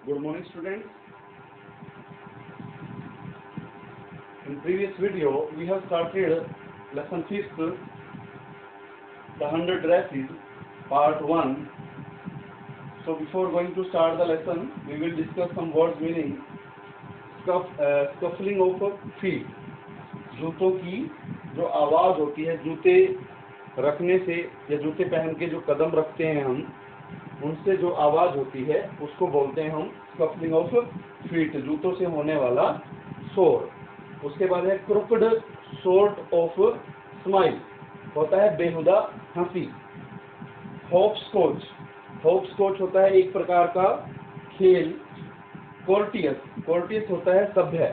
Good morning, students. In previous video, we have started lesson 5th, the 100 dresses, part 1. So before going to start the lesson, we will discuss some words meaning. Scuffling of feet, जूतों की जो आवाज़ होती है, जूते रखने से या जूते पहन के जो कदम रखते हैं हम, उनसे जो आवाज़ होती है उसको बोलते हैं हम स्कफलिंग ऑफ फीट, जूतों से होने वाला शोर। उसके बाद है क्रुकड सॉर्ट ऑफ स्माइल, होता है बेहुदा हंसी। हॉपस्कॉच, हॉपस्कॉच होता है एक प्रकार का खेल। कोर्टियस, कोर्टियस होता है सभ्य।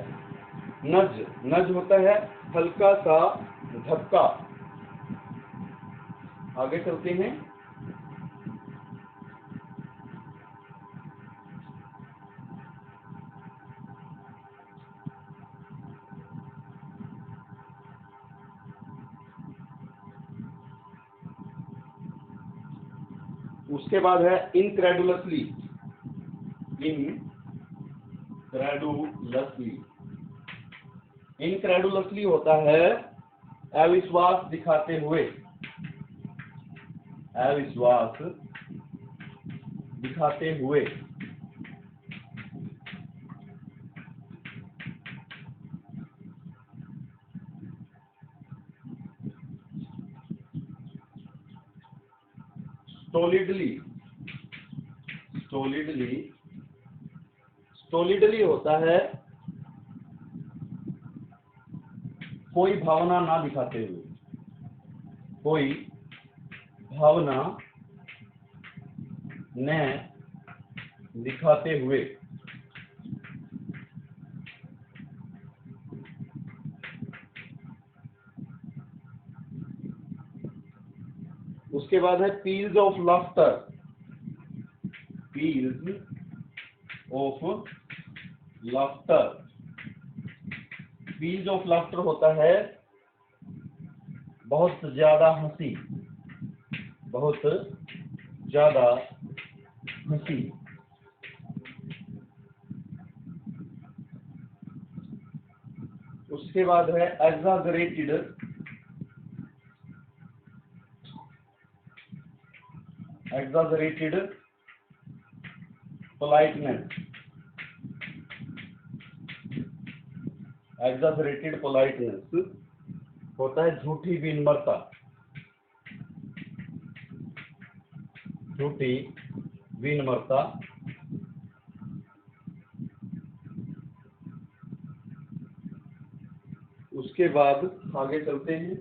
नज, नज होता है हल्का सा धक्का। आगे चलते हैं। उसके बाद है इनक्रेडुलसली, इनक्रेडुलसली, इनक्रेडुलसली होता है अविश्वास दिखाते हुए, अविश्वास दिखाते हुए। स्टोलिडली, स्टोलिडली, स्टोलिडली होता है कोई भावना ना दिखाते हुए, कोई भावना न दिखाते हुए। उसके बाद है peels of laughter, peels of laughter. Peels of laughter होता है बहुत ज्यादा हंसी, बहुत ज्यादा हंसी। उसके बाद है exaggerated, exaggerated politeness, exaggerated politeness होता है झूठी विनम्रता, झूठी विनम्रता। उसके बाद आगे चलते हैं।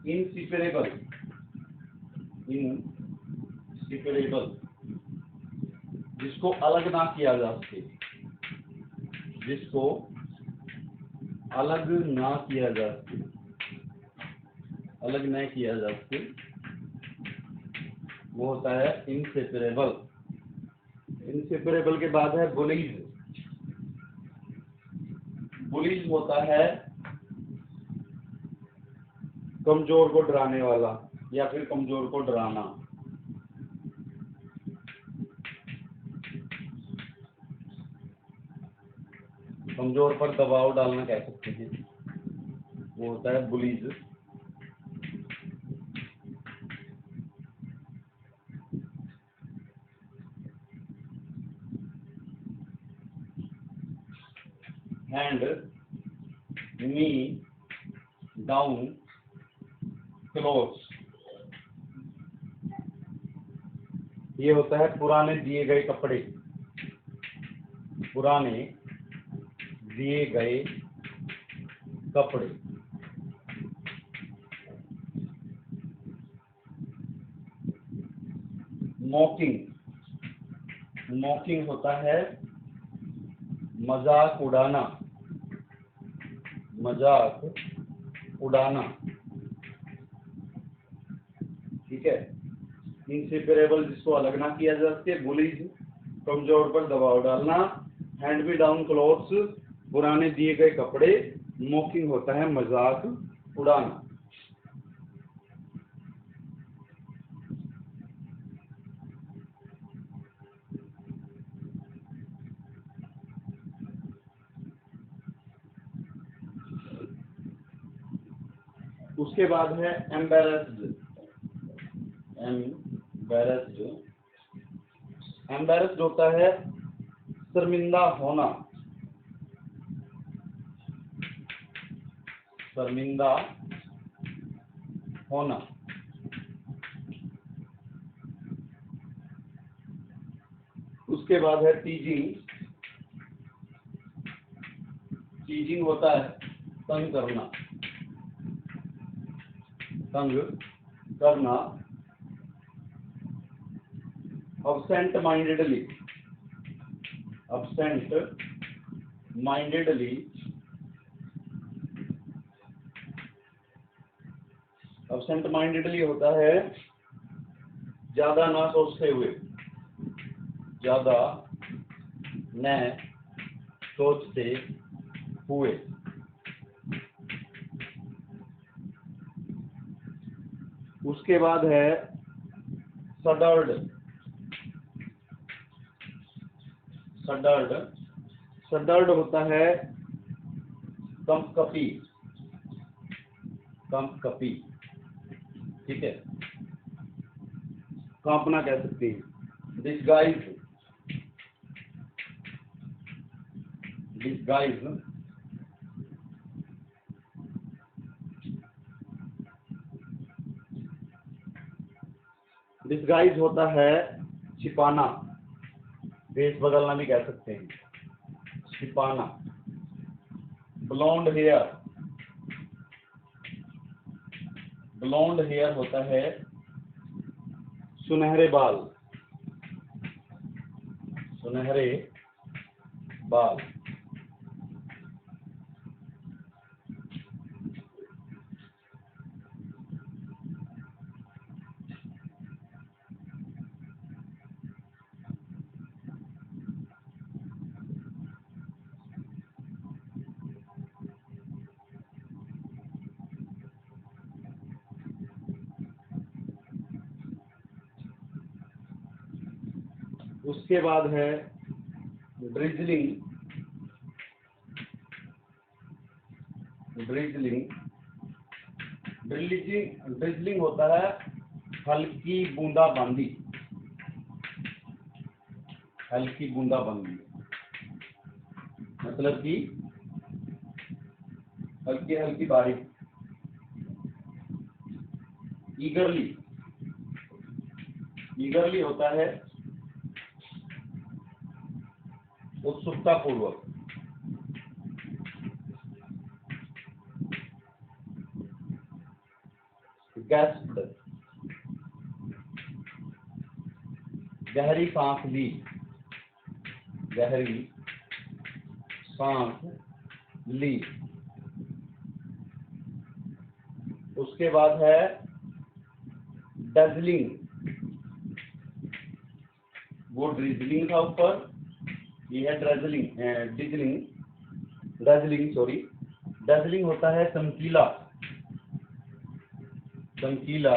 इनसिपरेबल, इनसिपरेबल, जिसको अलग ना किया जा सके, जिसको अलग ना किया जा सके, अलग न किया जा सके, वो होता है इनसेपरेबल। इनसेपरेबल के बाद है बुलीज, बुलीज होता है कमजोर को डराने वाला या फिर कमजोर को डराना। कमजोर पर दबाव डालना कह सकते हैं, वो होता है bullies. Hand me down clothes, ये होता है पुराने दिए गए कपड़े, पुराने दिए गए कपड़े। मॉकिंग, मॉकिंग होता है मजाक उड़ाना, मजाक उड़ाना। ठीक है। इनसेपरेबल जिसको अलग ना किया जा सके, बुलीज। कमजोर पर दबाव डालना, हैंड मी डाउन क्लॉथ्स पुराने दिए गए कपड़े, मॉकिंग होता है मजाक उड़ाना। उसके बाद है एम्बैरेस्ड। एम्बैरेस्ड एम्बैरेस्ड होता है शर्मिंदा होना, शर्मिंदा होना। उसके बाद है टीजिंग। टीजिंग होता है तंग करना, तंग करना। absent mindedly, absent mindedly, absent mindedly होता है ज्यादा ना सोचते हुए, ज्यादा न सोचते हुए। उसके बाद है सडर्ड। सडर्ड सडर्ड होता है कंपकपी, कंपकपी, ठीक है, कांपना कह सकते हैं। डिस्गाइज, डिस्गाइज डिस्गाइज होता है छिपाना, वेश बदलना भी कह सकते हैं, छिपाना। ब्लॉन्ड हेयर, ब्लॉन्ड हेयर होता है सुनहरे बाल, सुनहरे बाल। उसके बाद है ड्रिजलिंग। ड्रिजलिंग ड्रिजलिंग ड्रिजलिंग होता है हल्की बूंदाबांदी, हल्की बूंदाबांदी, मतलब कि हल्की हल्की बारिश। ईगरली, ईगरली होता है उत्सुकता पूर्वक। गैस्प्ड, गहरी सांस ली, गहरी सांस ली। उसके बाद है डजलिंग, वो ड्रिजलिंग था ऊपर, ये है ड्रेजलिंग, डिजलिंग, डजलिंग सॉरी। डजलिंग होता है चमकीला, चमकीला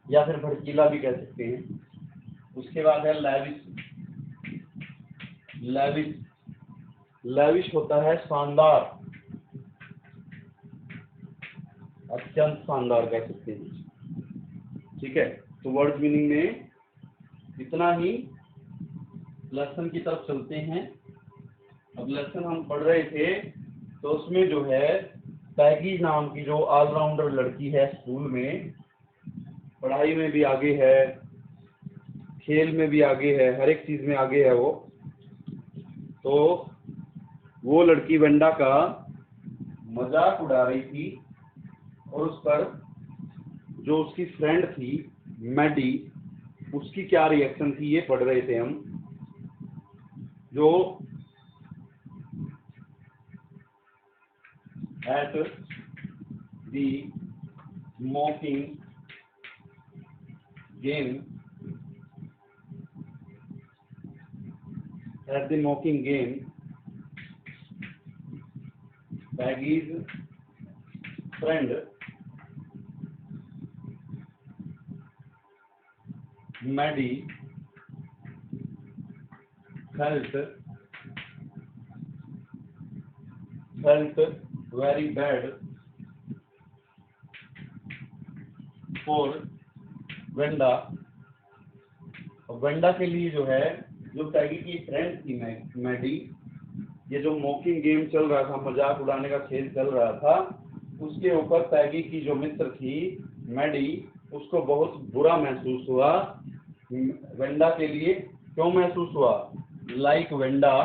या फिर भड़कीला भी कह सकते हैं। उसके बाद है लैविश। लैविश लैविश होता है शानदार, अत्यंत शानदार कह सकते हैं, ठीक है। तो वर्ड मीनिंग में इतना ही। लेसन की तरफ चलते हैं। अब लेसन हम पढ़ रहे थे तो उसमें जो है पैगी नाम की जो ऑलराउंडर लड़की है, स्कूल में पढ़ाई में भी आगे है, खेल में भी आगे है, हर एक चीज में आगे है वो। तो वो लड़की वेंडा का मजाक उड़ा रही थी और उस पर जो उसकी फ्रेंड थी मैडी, उसकी क्या रिएक्शन थी ये पढ़ रहे थे हम। जो at the mocking game at the mocking game, Peggy's friend Maddie felt very bad for Wanda. और वेंडा के लिए जो है, जो पैगी की फ्रेंड थी मैडी, ये जो मॉकिंग गेम चल रहा था, मजाक उड़ाने का खेल चल रहा था, उसके ऊपर पैगी की जो मित्र थी मैडी, उसको बहुत बुरा महसूस हुआ। वेंडा के लिए क्यों महसूस हुआ? Like Wenda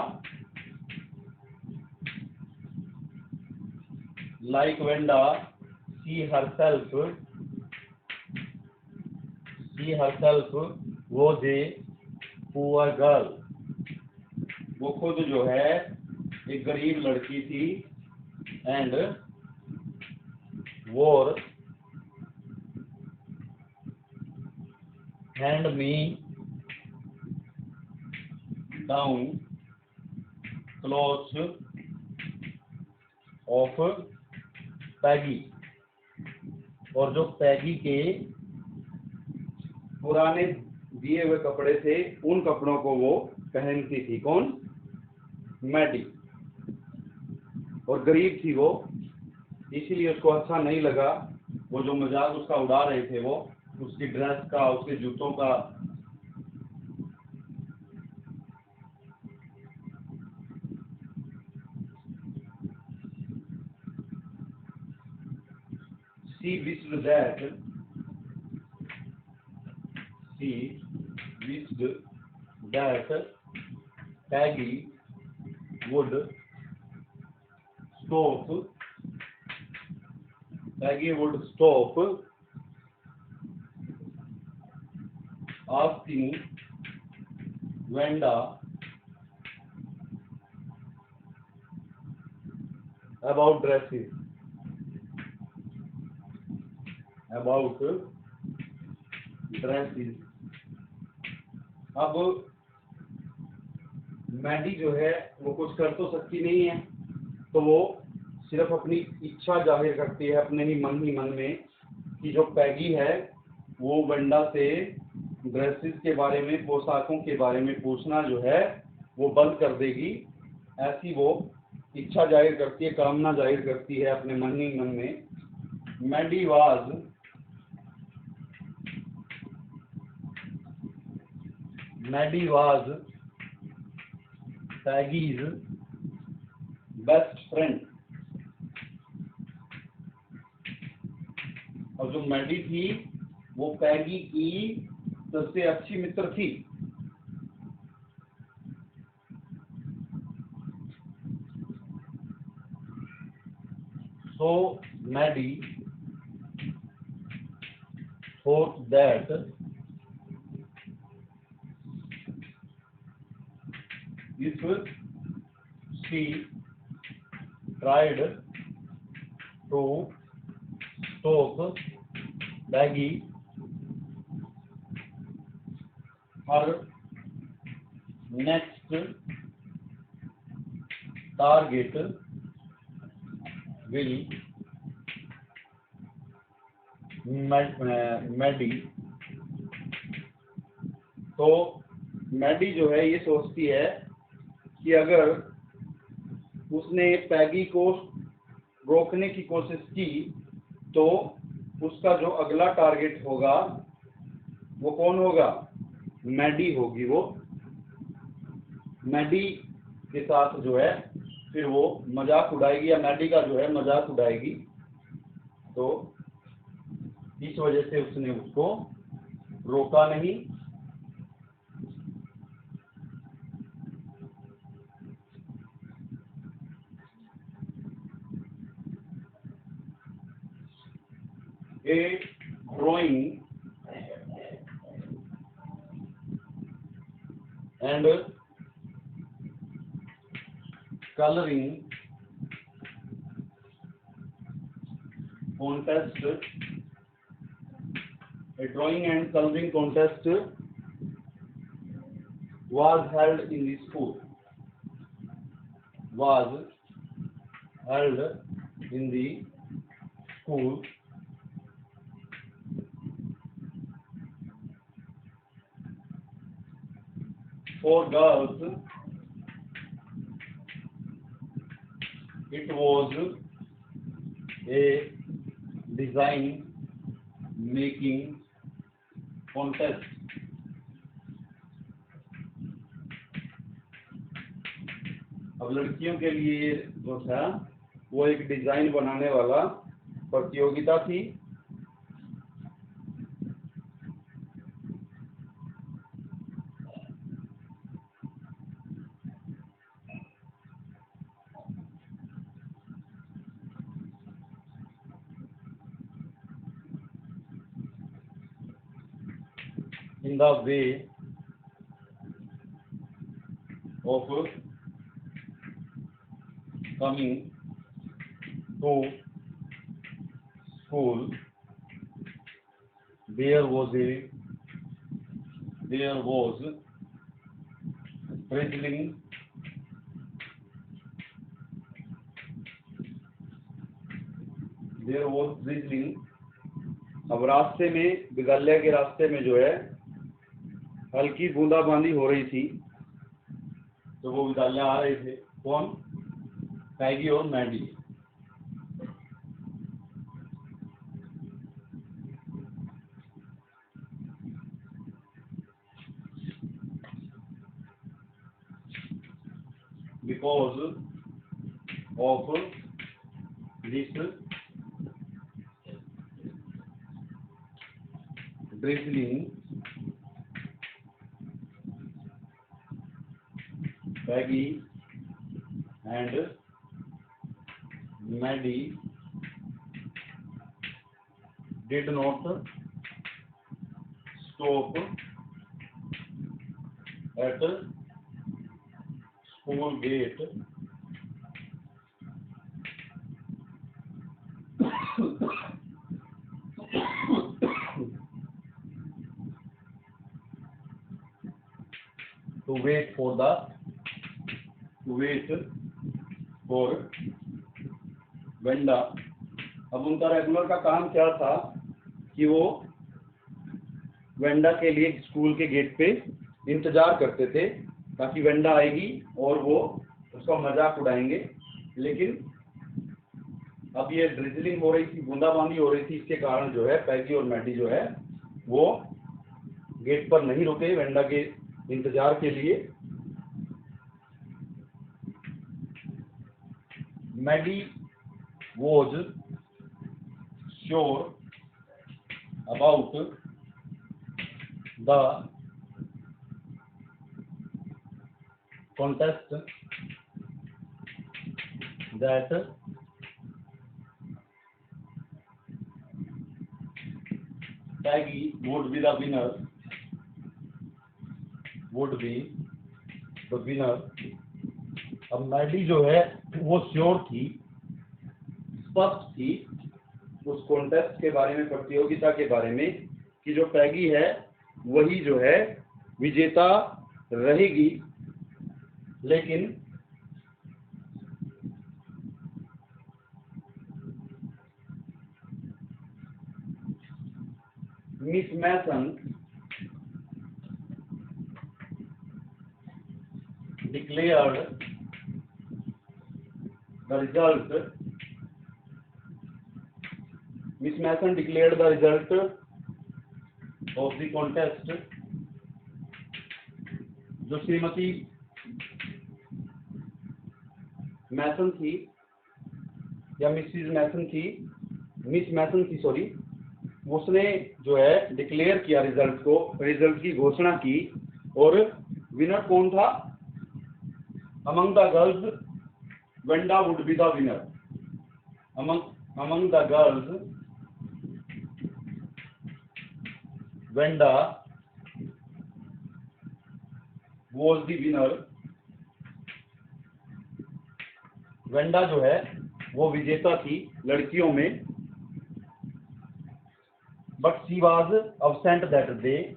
see herself was a poor girl। वो खुद जो है एक गरीब लड़की थी। And wore hand me down clothes of पैगी। और जो पैगी के पुराने दिए हुए कपड़े थे, उन कपड़ों को वो पहनती थी। कौन? मैडी। और गरीब थी वो, इसीलिए उसको अच्छा नहीं लगा वो जो मजाक उसका उड़ा रहे थे, वो उसकी ड्रेस का, उसके जूतों का। She wished that Peggy would stop asking Wanda about dresses, अब मैडी जो है वो कुछ कर तो सकती नहीं है, तो वो सिर्फ अपनी इच्छा जाहिर करती है अपने ही मन में कि जो पैगी है वो वेंडा से ड्रेसेस के बारे में, पोशाकों के बारे में पूछना जो है वो बंद कर देगी। ऐसी वो इच्छा जाहिर करती है, कामना जाहिर करती है अपने मन ही मन में। Maddie was Peggy's best friend. और जो मैडी थी वो पैगी की सबसे अच्छी मित्र थी। So Maddie thought that if she tried to stop Peggy, her next target will Maddie. तो मैडी जो है ये सोचती है कि अगर उसने पैगी को रोकने की कोशिश की तो उसका जो अगला टारगेट होगा वो कौन होगा? मैडी होगी। वो मैडी के साथ जो है फिर वो मजाक उड़ाएगी, या मैडी का जो है मजाक उड़ाएगी। तो इस वजह से उसने उसको रोका नहीं। A drawing and coloring contest, a drawing and coloring contest was held in the school। was held in the school for girls. It was a design making contest. अब लड़कियों के लिए जो था वो एक डिजाइन बनाने वाला प्रतियोगिता थी। In the way of coming to school, there was drizzling. There was drizzling. अब रास्ते में, विद्यालय के रास्ते में जो है हल्की बूंदाबांदी हो रही थी। तो वो विद्यालय आ रहे थे, कौन? पैगी और Maddie. Because of this drizzling, Peggy and Maddie did not stop at school gate to wait for Wanda. अब उनका रेगुलर का काम क्या था कि वो वेंडा के लिए स्कूल के गेट पे इंतजार करते थे ताकि वेंडा आएगी और वो उसका मजाक उड़ाएंगे। लेकिन अब ये ड्रिजलिंग हो रही थी, बूंदाबांदी हो रही थी, इसके कारण जो है पैगी और मैडी जो है वो गेट पर नहीं रुके वेंडा के इंतजार के लिए। Maddie was sure about the contest that Peggy would be the winner. अब मैडी जो है वो श्योर थी, स्पष्ट थी उस कॉन्टेस्ट के बारे में, प्रतियोगिता के बारे में, कि जो पैगी है वही जो है विजेता रहेगी। लेकिन Miss Mason declared the result. Miss Mason declared the result of the contest. जो श्रीमती मैसन थी या मिसेस मैसन थी, मिस मैसन थी सॉरी, उसने जो है डिक्लेयर किया रिजल्ट की घोषणा की। और विनर कौन था? Among the girls Wanda would be the winner. Among the girls Wanda was the winner. Wanda जो है वो विजेता थी लड़कियों में। But she was absent that day.